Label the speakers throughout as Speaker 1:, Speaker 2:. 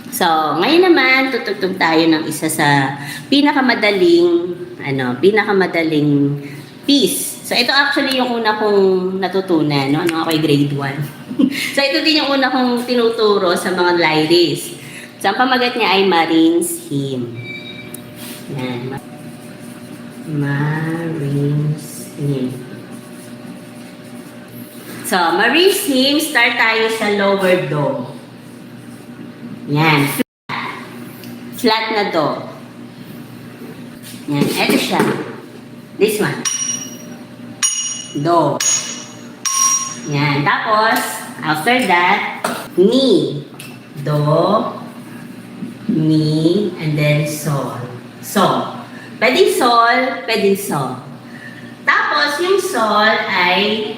Speaker 1: So, ngayon naman, tutugtog tayo ng isa sa pinakamadaling piece. So, ito actually yung una kong natutunan, no? Ano ako'y grade 1. So, ito din yung una kong tinuturo sa mga lyrics. So, ang pamagat niya ay Marine's Hymn. Yan. Marine's Hymn. So, Marine's Hymn, start tayo sa lower do. Yan. Flat na do. Yan. Ito siya. This one. Do. Yan. Tapos, after that, mi. Do. Mi. And then sol. So. Pwedeng sol, pwedeng sol. Tapos, yung sol ay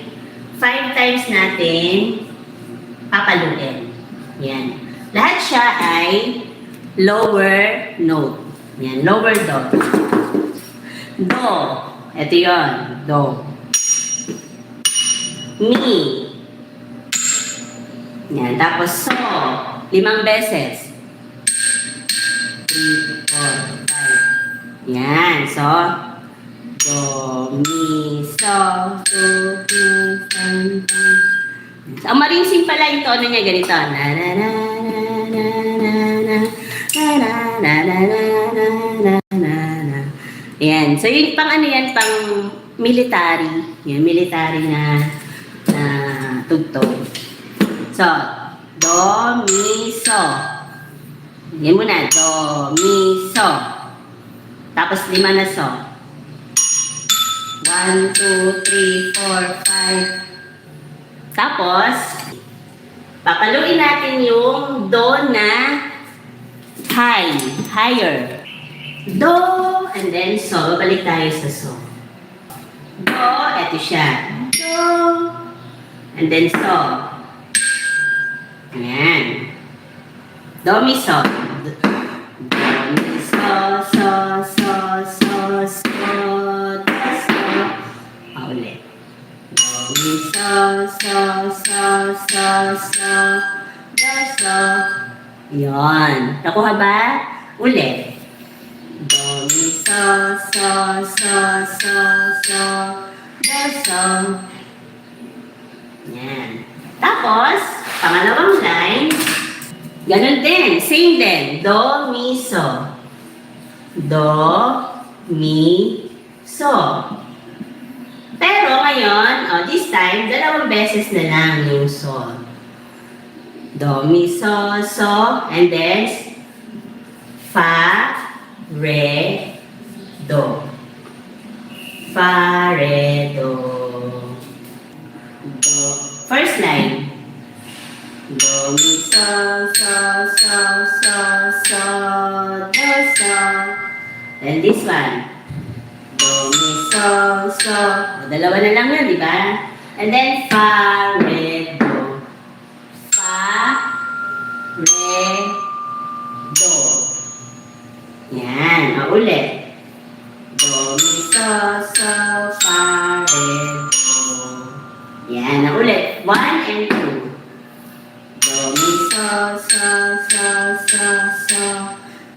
Speaker 1: 5 times natin papaluin. Yan. Lahat siya ay lower note. Yan, lower do. Do. Ito yun. Do. Mi. Yan. Tapos so. 5 beses. 3, 4, 5. Yan. So, do, mi, so, do, mi, so, so, ang marinsing pala yung tono niya ganito. Na, na, na, na, na, na, na, na, na, na, na, na, na, na. Yan. So, yung pang ano yan, pang military. Yan, military na tugtog. So, do, mi, so. Yan muna. Do, mi, so. Tapos 5 na so. 1, 2, 3, 4, 5. Tapos, papaluin natin yung do na high, higher. Do, and then so. Balik tayo sa so. Do, eto siya. Do, and then so. Ayan. Do, mi, so. Do, mi, so, so, so, so, so, do, so. Ulit. Do, mi, so, so, so, so, so, do, so. Yun. Nakuha ba? Ulit. Do, mi, so, so, so, so, so, do, so. Yan. Tapos, pangalawang line, ganun din. Same din. Do, mi, so. Do, mi, so. Pero ngayon, this time, 2 beses na lang yung so. Do, mi, so, so, and then fa, re, do. Fa, re, do. Do. First line. Do, mi, so, so, so, so, so, do, so. Then this one. Do, mi, so, so. Dalawa na lang yun, di ba? And then fa, re, do. Fa, re, do. Yan. Ulit. Do, mi, so, so, fa, re, do. Yan. Ulit. 1 and 2. Do, mi, so, so, so, so, so,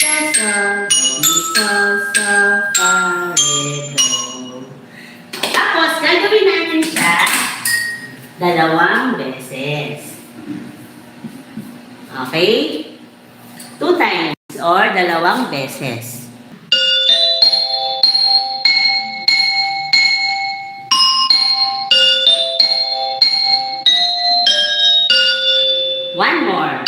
Speaker 1: do, so. Do, mi, so, so, fa, re, do. Tapos, gagawin natin siya 2 beses. Okay? 2 times or 2 beses. One more.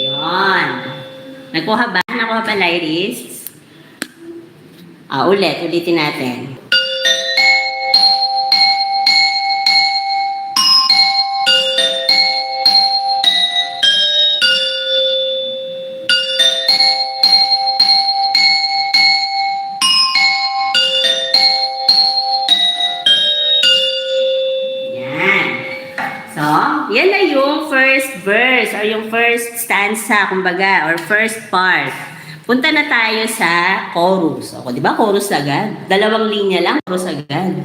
Speaker 1: Yun. Nakuha ba? Nakuha ba, Lyris? Ulitin natin. Yan na yung first verse or yung first stanza, kumbaga, or first part. Punta na tayo sa chorus. O, di ba? Chorus agad. 2 linya lang, chorus agad.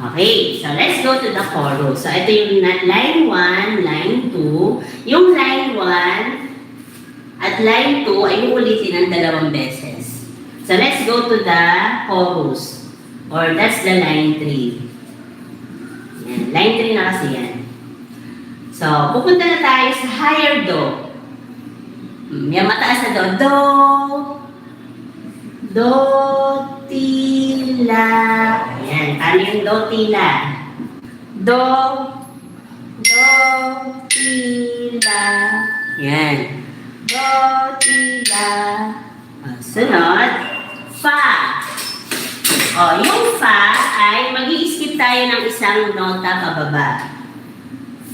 Speaker 1: Okay, so let's go to the chorus. So ito yung line 1, line 2. Yung line 1 at line 2 ay uulitin ng dalawang beses. So let's go to the chorus. Or that's the line 3. Yan, line 3 na kasi yan. So, pupunta na tayo sa higher do. Yung mataas na do. Do, do, ti, la. Ayan, paano yung do, ti, la? Do, do, ti, la. Ayan. Do, ti, la. Sunod, fa. Yung fa ay mag-i-skip tayo ng isang nota pababa.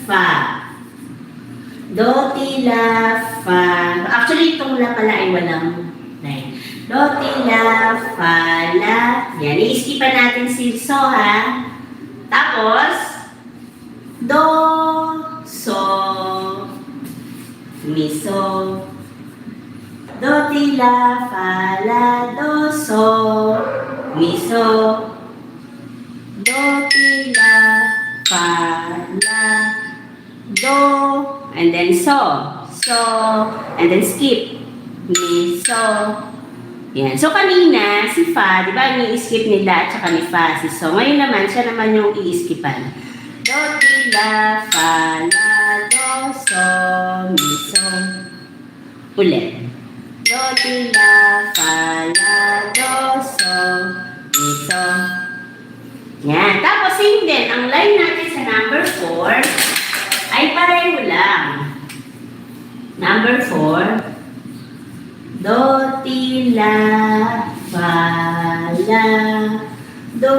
Speaker 1: Fa. Do, ti, la, fa. Actually, itong la pala ay walang line. Do, ti, la, fa, la. Yan, i-skipan natin si so, ha? Tapos, do, so, mi, so. Do, ti, la, fa, la, do, so, mi, so. Do, ti, la, fa, la, do, and then so, and then skip, mi, so. Yan. So, kanina, si fa, di ba, i-skip nila at saka ni fa, si so. Ngayon naman, siya naman yung i-skipan. Do, ti, la, fa, la, do, so, mi, so. Ulit. Do, ti, la, fa, la, do, so, mi, so. Yan. Tapos, same din. Ang line natin sa number 4 ay pareho lang. Number 4. Do, ti, la, fa, la, do,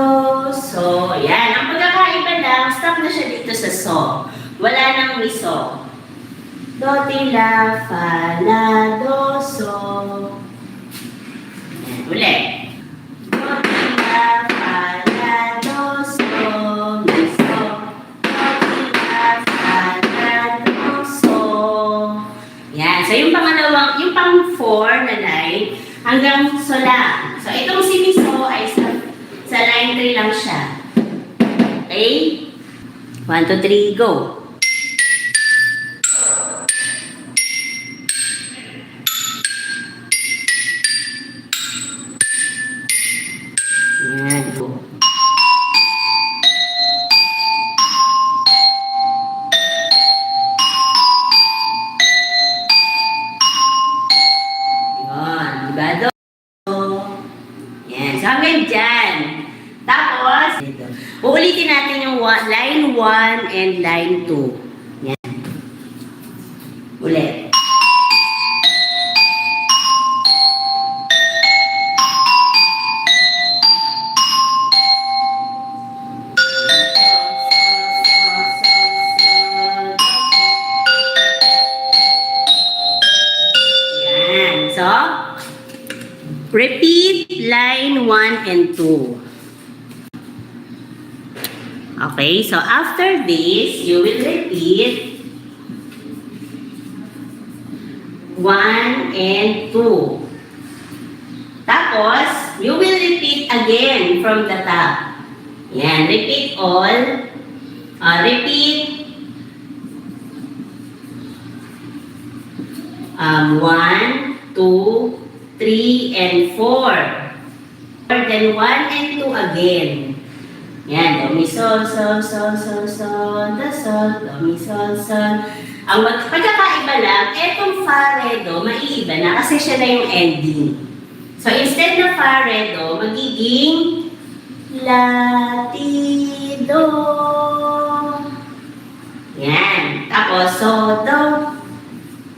Speaker 1: so. Yan. Ang pagkakaiba lang, stop na siya dito sa so. Wala nang mi, so. Do, ti, la, fa, la, do, so. Yan. Ulit. Do, ti, la, fa, la, do, so, mi, so. Do, ti, la, fa, la, do, so. Yan. So, yung pangalawang, yung pang 4 na line, hanggang so lang. So, itong si mi, so ay sa line 3 lang siya. Okay? 1, 2, 3, go. Yan. Go. Hanggang dyan. Tapos, uulitin natin yung line 1 and line 2. Yan. Ulit. Yan. So, repeat line 1 and 2. Okay, so after this, you will repeat 1 and 2. Tapos, you will repeat again from the top. Yan, repeat all. Repeat 1, 2, 3, and 4. Then 1 and 2 again. Yan, do, mi, sol, sol, sol, sol, sol, do, sol, do, mi, sol, sol. Ang pagkakaiba lang, etong fa, re, do, maiiba na kasi siya na yung ending. So, instead na fa, re, do, magiging la, ti, do. Yan. Tapos, so, do.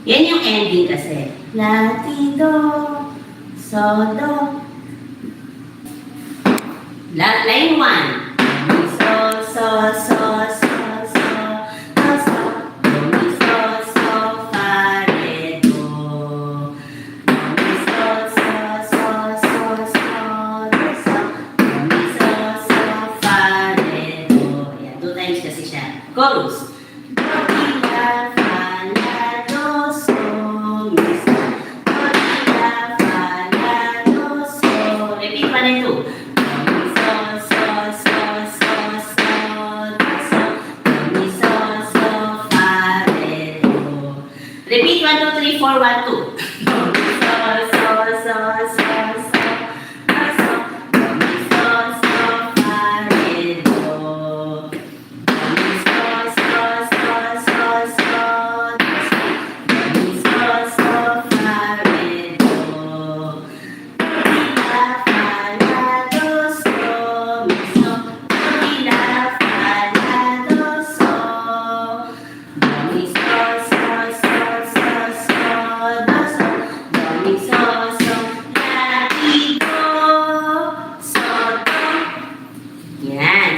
Speaker 1: Yan yung ending kasi. La, ti, do. So, do. Line 1. Mi, so, so, so, so, so, do, so. Do, mi, so, so, fa, re, do. Do, mi, so, so, so, so, so, do, so. Do, mi, so, so, fa, re, do. Yan, 2 times kasi siya. Chorus. Do, ti, la, fa, la, do, so, mi, so. Do, ti, la, fa, la, do, so. Repeat 1 and 2.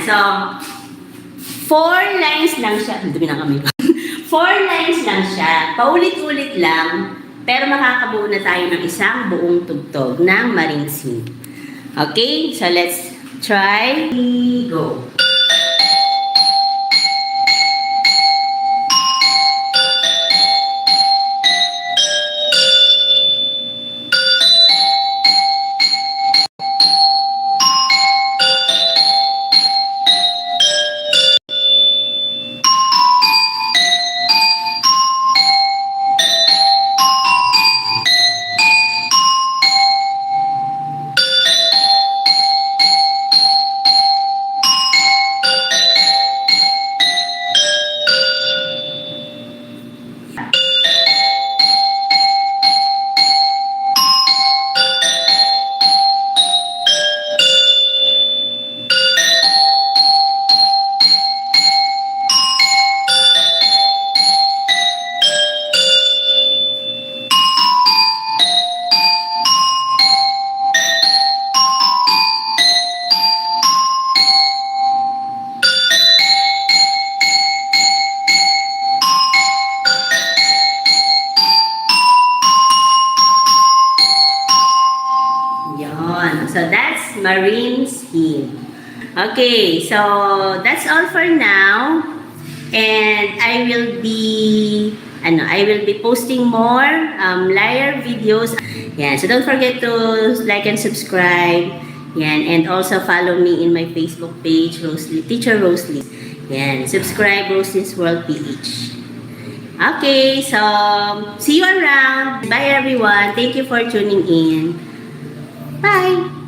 Speaker 1: So, 4 lines lang siya. Ang dumi ng kamay ko. 4 lines lang siya. Paulit-ulit lang. Pero makakabuo na tayo ng isang buong tugtog ng Maringsing. Okay? So, let's try. Go. So that's Marine's Hymn. Okay, so that's all for now. And I will be posting more lyre videos. Yeah, so don't forget to like and subscribe. Yan, and also follow me in my Facebook page, Rosely, Teacher Rosely. Yan, subscribe Rosley's World PH. Okay, so see you around. Bye everyone. Thank you for tuning in. Bye.